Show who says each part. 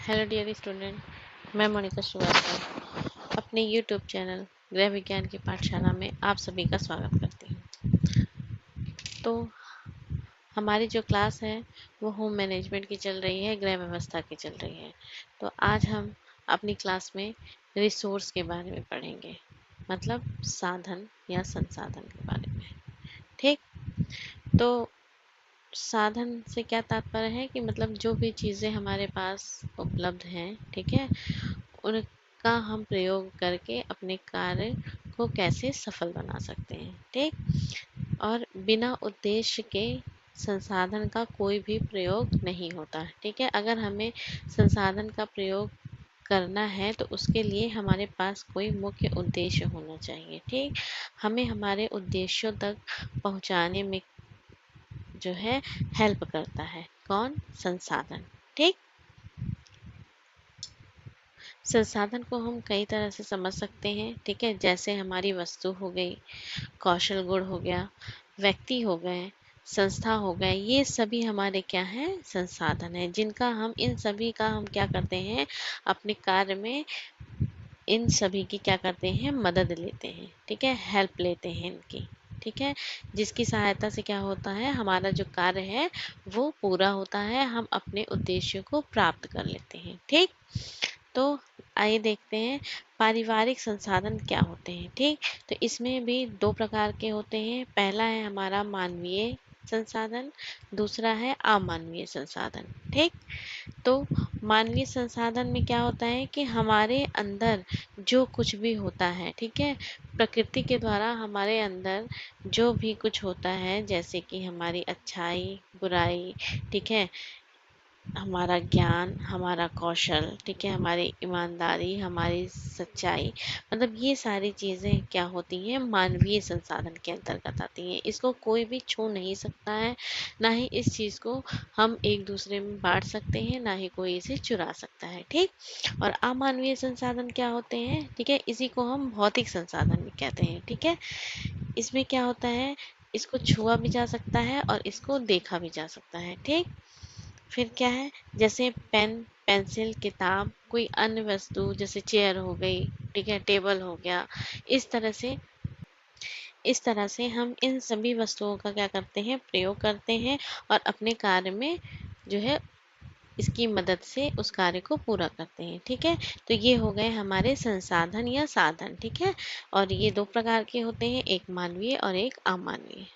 Speaker 1: Hello dear student, मैं मोनिका श्रीवास्तव अपने YouTube channel गृह विज्ञान की पाठशाला में आप सभी का स्वागत करती हूँ। तो हमारी जो क्लास है वो होम मैनेजमेंट की चल रही है, गृह व्यवस्था की चल रही है। तो आज हम अपनी क्लास में रिसोर्स के बारे में पढ़ेंगे, मतलब साधन या संसाधन के बारे में। ठीक, तो साधन से क्या तात्पर्य है कि मतलब जो भी चीज़ें हमारे पास उपलब्ध हैं, ठीक है, उनका हम प्रयोग करके अपने कार्य को कैसे सफल बना सकते हैं। ठीक, और बिना उद्देश्य के संसाधन का कोई भी प्रयोग नहीं होता। ठीक है, अगर हमें संसाधन का प्रयोग करना है तो उसके लिए हमारे पास कोई मुख्य उद्देश्य होना चाहिए। ठीक, हमें हमारे उद्देश्यों तक पहुंचाने में जो है हेल्प करता है कौन? संसाधन। ठीक, संसाधन को हम कई तरह से समझ सकते हैं। ठीक है, जैसे हमारी वस्तु हो गई, कौशल गुण हो गया, व्यक्ति हो गए, संस्था हो गए, ये सभी हमारे क्या हैं? संसाधन है, जिनका हम इन सभी का हम क्या करते हैं? अपने कार्य में इन सभी की क्या करते हैं? मदद लेते हैं। ठीक है, हेल्प लेते हैं इनकी। ठीक है, जिसकी सहायता से क्या होता है? हमारा जो कार्य है वो पूरा होता है, हम अपने उद्देश्य को प्राप्त कर लेते हैं। ठीक, तो आइए देखते हैं पारिवारिक संसाधन क्या होते हैं। ठीक, तो इसमें भी दो प्रकार के होते हैं। पहला है हमारा मानवीय संसाधन, दूसरा है अमानवीय संसाधन। ठीक, तो मानवीय संसाधन में क्या होता है कि हमारे अंदर जो कुछ भी होता है, ठीक है, प्रकृति के द्वारा हमारे अंदर जो भी कुछ होता है, जैसे कि हमारी अच्छाई, बुराई, ठीक है, हमारा ज्ञान, हमारा कौशल, ठीक है, हमारी ईमानदारी, हमारी सच्चाई, मतलब ये सारी चीज़ें क्या होती हैं? मानवीय संसाधन के अंतर्गत आती हैं। इसको कोई भी छू नहीं सकता है, ना ही इस चीज़ को हम एक दूसरे में बांट सकते हैं, ना ही कोई इसे चुरा सकता है। ठीक, और अमानवीय संसाधन क्या होते हैं? ठीक है, इसी को हम भौतिक संसाधन भी कहते हैं। ठीक है, इसमें क्या होता है? इसको छुआ भी जा सकता है और इसको देखा भी जा सकता है। ठीक, फिर क्या है? जैसे पेन, पेंसिल, किताब, कोई अन्य वस्तु जैसे चेयर हो गई, ठीक है, टेबल हो गया, इस तरह से हम इन सभी वस्तुओं का क्या करते हैं? प्रयोग करते हैं और अपने कार्य में जो है इसकी मदद से उस कार्य को पूरा करते हैं। ठीक है, तो ये हो गए हमारे संसाधन या साधन। ठीक है, और ये दो प्रकार के होते हैं, एक मानवीय और एक अमानवीय।